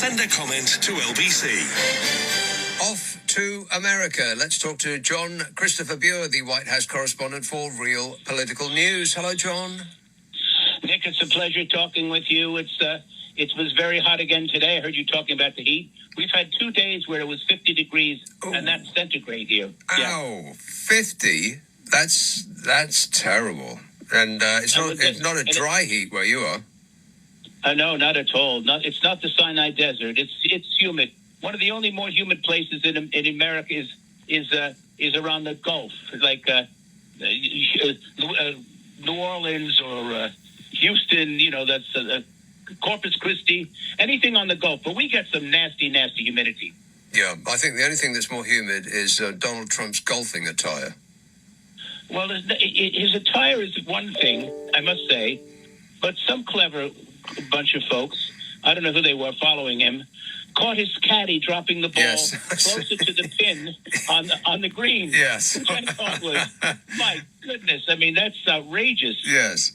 Send a comment to LBC. Off to America. Let's talk to Jon-Christopher, the White House correspondent for Real Political News. Hello, John. Nick, it's a pleasure talking with you. It was very hot again today. I heard you talking about the heat. We've had 2 days where it was 50 degrees, and that's centigrade here. Ow, 50? That's terrible. And it's not a dry heat where you are. No, not at all. It's not the Sinai Desert. It's humid. One of the only more humid places in America is around the Gulf, like New Orleans or Houston. That's Corpus Christi, anything on the Gulf. But we get some nasty, nasty humidity. Yeah, I think the only thing that's more humid is Donald Trump's golfing attire. Well, his attire is one thing, I must say, but some clever bunch of folks, I don't know who they were following him, caught his caddy dropping the ball closer to the pin on the green. Yes. Which I thought was, my goodness, I mean, that's outrageous. Yes.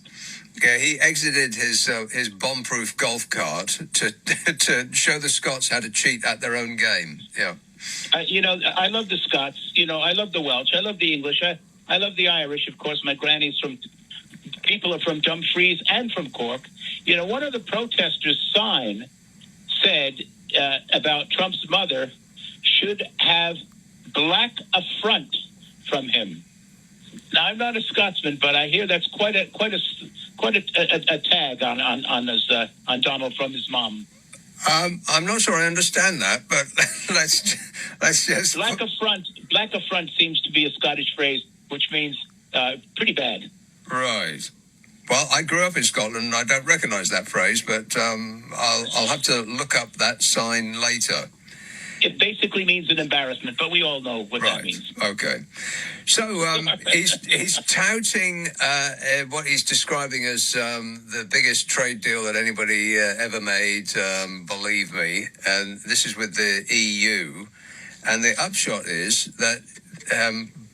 Yeah, he exited his bomb-proof golf cart to show the Scots how to cheat at their own game. Yeah. I love the Scots. I love the Welsh. I love the English. I love the Irish. Of course, my granny's people are from Dumfries and from Cork. One of the protesters' sign said about Trump's mother should have black affront from him. Now, I'm not a Scotsman, but I hear that's quite a tag on Donald from his mom. I'm not sure I understand that, but let's just black affront seems to be a Scottish phrase, which means pretty bad. Right. Well, I grew up in Scotland, and I don't recognise that phrase, but I'll have to look up that sign later. It basically means an embarrassment, but we all know what that means. Okay. So he's touting what he's describing as the biggest trade deal that anybody ever made, believe me, and this is with the EU. And the upshot is that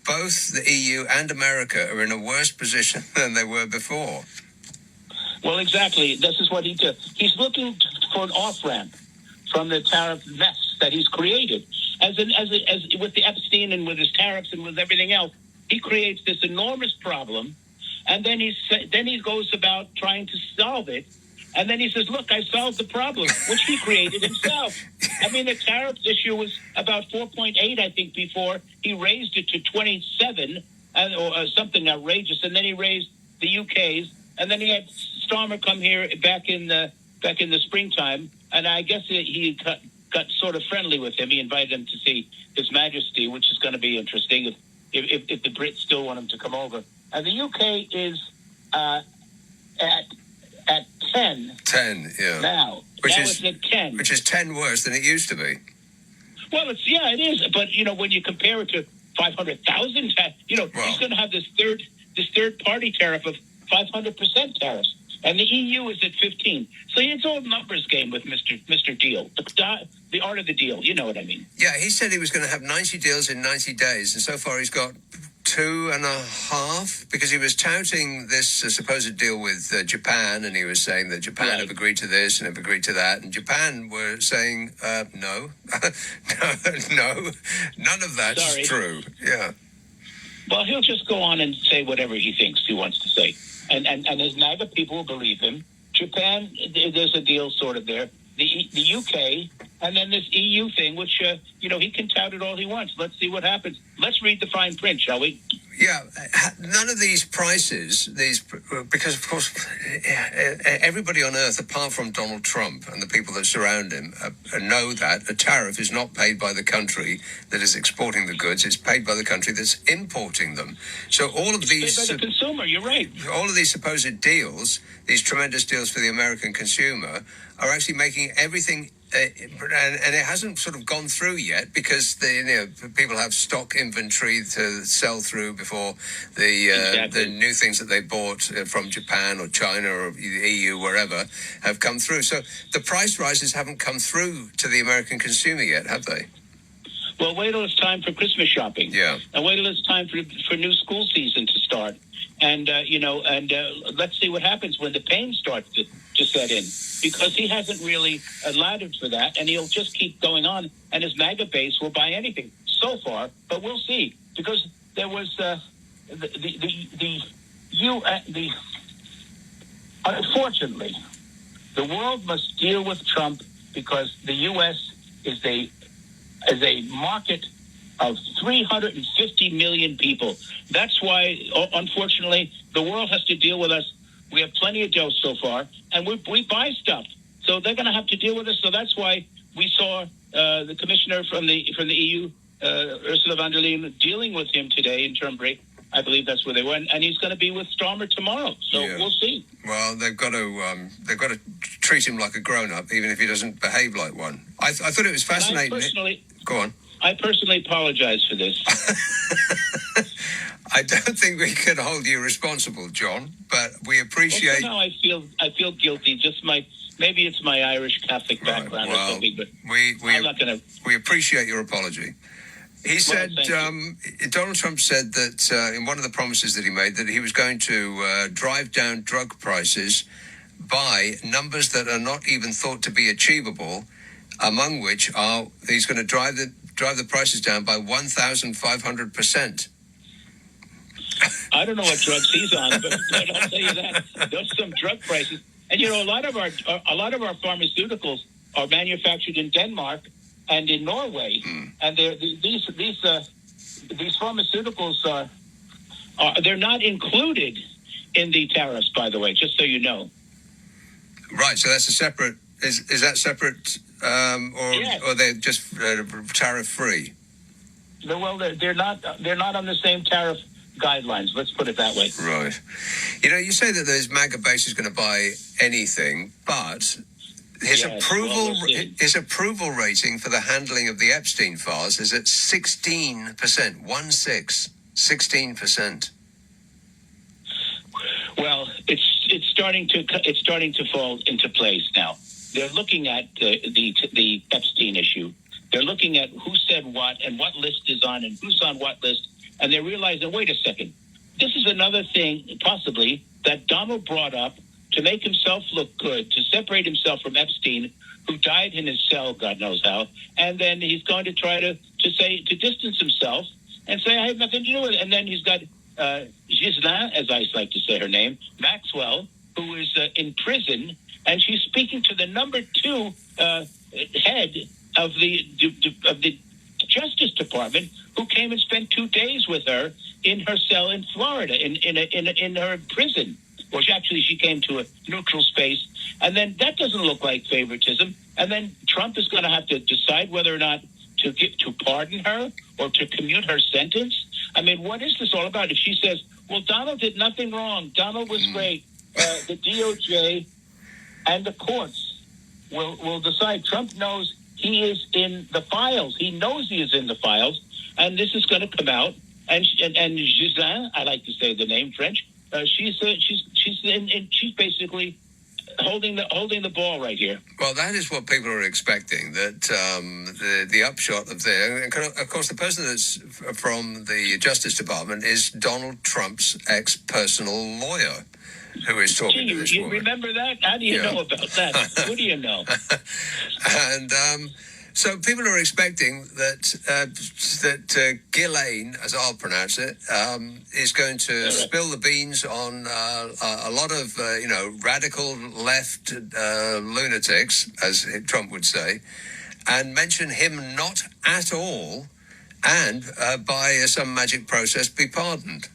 both the EU and America are in a worse position than they were before. Well, exactly. This is what he did. He's looking for an off-ramp from the tariff mess that he's created. As with the Epstein and with his tariffs and with everything else, he creates this enormous problem, and then he goes about trying to solve it, and then he says, "Look, I solved the problem," which he created himself. I mean, the tariff issue was about 4.8, I think, before he raised it to 27 or something outrageous, and then he raised the UK's, and then he had Starmer come here back in the springtime, and I guess he got sort of friendly with him. He invited him to see His Majesty, which is going to be interesting if the Brits still want him to come over. And the UK is at 10. 10, yeah. Now it's at 10. Which is 10 worse than it used to be. Well, it is. But, when you compare it to 500,000, he's going to have this third party tariff of 500% tariffs. And the EU is at 15. So it's all numbers game with Mr. Deal. The art of the deal. You know what I mean? Yeah, he said he was going to have 90 deals in 90 days. And so far he's got 2.5, because he was touting this supposed deal with Japan. And he was saying that Japan have agreed to this and have agreed to that. And Japan were saying, no, no, none of that's true. Yeah. Well, he'll just go on and say whatever he thinks he wants to say. And his MAGA people will believe him. Japan, there's a deal sort of there. The UK, and then this EU thing, which, he can tout it all he wants. Let's see what happens. Let's read the fine print, shall we? Yeah, none of these prices, because, of course, everybody on earth, apart from Donald Trump and the people that surround him, know that a tariff is not paid by the country that is exporting the goods. It's paid by the country that's importing them. So all of these... It's paid by the consumer, you're right. All of these supposed deals, these tremendous deals for the American consumer, are actually making everything... and it hasn't sort of gone through yet because people have stock inventory to sell through before the new things that they bought from Japan or China or the EU, wherever, have come through. So the price rises haven't come through to the American consumer yet, have they? Well, wait till it's time for Christmas shopping. Yeah. And wait till it's time for new school season to start. And, let's see what happens when the pain starts to set in because he hasn't really allowed him for that, and he'll just keep going on, and his MAGA base will buy anything so far, but we'll see because there was unfortunately, the world must deal with Trump because the U.S. is a market of 350 million people. That's why, unfortunately, the world has to deal with us. We have plenty of dough so far, and we buy stuff. So they're going to have to deal with us. So that's why we saw the commissioner from the EU, Ursula von der Leyen, dealing with him today in Turnberry. I believe that's where they went, and he's going to be with Starmer tomorrow. So we'll see. Well, they've got to treat him like a grown-up, even if he doesn't behave like one. I thought it was fascinating. Go on. I personally apologize for this. I don't think we can hold you responsible, John, but we appreciate. Well, somehow I feel guilty. Maybe it's my Irish Catholic background or something. But I'm not going to. We appreciate your apology. He said, Donald Trump said that in one of the promises that he made that he was going to drive down drug prices by numbers that are not even thought to be achievable, among which are he's going to drive the prices down by 1,500%. I don't know what drugs he's on, but I'll tell you that there's some drug prices, and a lot of our pharmaceuticals are manufactured in Denmark and in Norway, and these pharmaceuticals they're not included in the tariffs, by the way, just so you know. Right, so that's a separate. Is that separate, or they're just tariff free? Well, they're not on the same tariff guidelines. Let's put it that way. Right. You say that his MAGA base is going to buy anything, but his approval rating for the handling of the Epstein files is at 16%. 16%. Well, it's starting to fall into place now. They're looking at the Epstein issue. They're looking at who said what and what list is on and who's on what list, and they're realizing, wait a second, this is another thing possibly that Donald brought up to make himself look good, to separate himself from Epstein, who died in his cell, God knows how, and then he's going to try to distance himself and say, I have nothing to do with it. And then he's got Ghislaine, as I like to say her name, Maxwell, who is in prison, and she's speaking to the number 2 head of the Justice Department, who came and spent 2 days with her in her cell in Florida, in her prison. Or she came to a neutral space, and then that doesn't look like favoritism. And then Trump is going to have to decide whether or not to pardon her or to commute her sentence. I mean, what is this all about? If she says, "Well, Donald did nothing wrong. Donald was great," the DOJ and the courts will decide. Trump knows he is in the files. He knows he is in the files, and this is going to come out. And Ghislaine, I like to say the name French. She's basically holding the ball right here. Well, that is what people are expecting. That the upshot of of course, the person that's from the Justice Department is Donald Trump's ex-personal lawyer, who is talking to this woman. You remember that? How do you know about that? Who do you know? And so people are expecting that Ghislaine, as I'll pronounce it, is going to spill the beans on a lot of radical left lunatics, as Trump would say, and mention him not at all, and by some magic process be pardoned.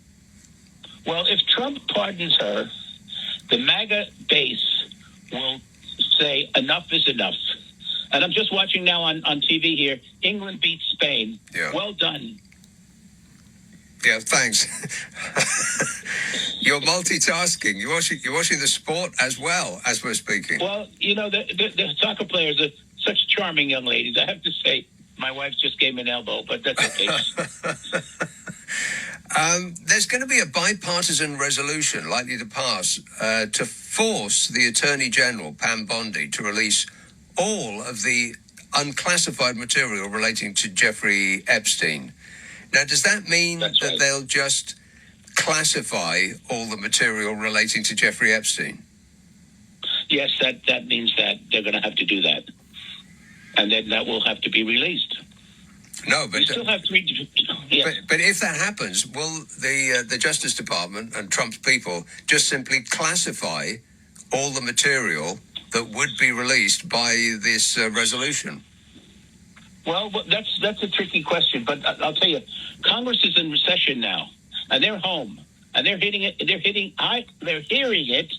Well, if Trump pardons her, the MAGA base will say enough is enough. And I'm just watching now on TV here. England beats Spain. Yeah. Well done. Yeah, thanks. You're multitasking. You're watching the sport as well as we're speaking. Well, the soccer players are such charming young ladies. I have to say, my wife just gave me an elbow, but that's okay. There's going to be a bipartisan resolution likely to pass to force the Attorney General, Pam Bondi, to release all of the unclassified material relating to Jeffrey Epstein. Now, does that mean that they'll just classify all the material relating to Jeffrey Epstein? yes, that means that they're going to have to do that, and then that will have to be released. No, but we still have 3. Yes. but if that happens, will the Justice Department and Trump's people just simply classify all the material that would be released by this resolution? Well, that's a tricky question, but I'll tell you, Congress is in recession now, and they're home, and they're hitting it. They're hearing it.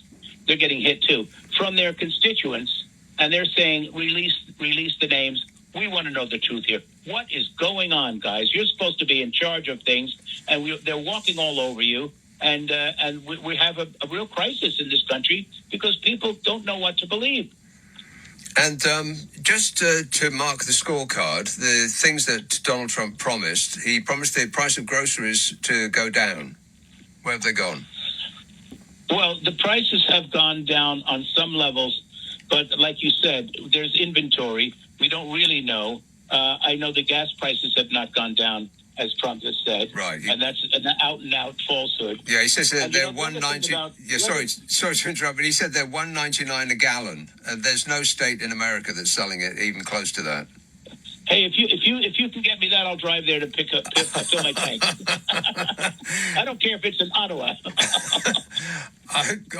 They're getting hit too from their constituents, and they're saying, release the names. We want to know the truth here. What is going on, guys? You're supposed to be in charge of things, and they're walking all over you. And we have a real crisis in this country because people don't know what to believe. And just to mark the scorecard, the things that Donald Trump promised, he promised the price of groceries to go down. Where have they gone? Well, the prices have gone down on some levels, but like you said, there's inventory. We don't really know. I know the gas prices have not gone down, as Trump has said. Right. And that's an out-and-out falsehood. Yeah, he says that they're $1.90. Sorry to interrupt, but he said they're $1.99 a gallon. There's no state in America that's selling it even close to that. Hey, if you can get me that, I'll drive there to fill my tank. I don't care if it's in Ottawa.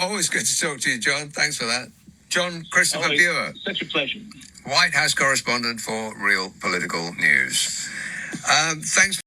Always good to talk to you, John. Thanks for that. Jon-Christopher Bua, such a pleasure. White House correspondent for Real Political News. Thanks.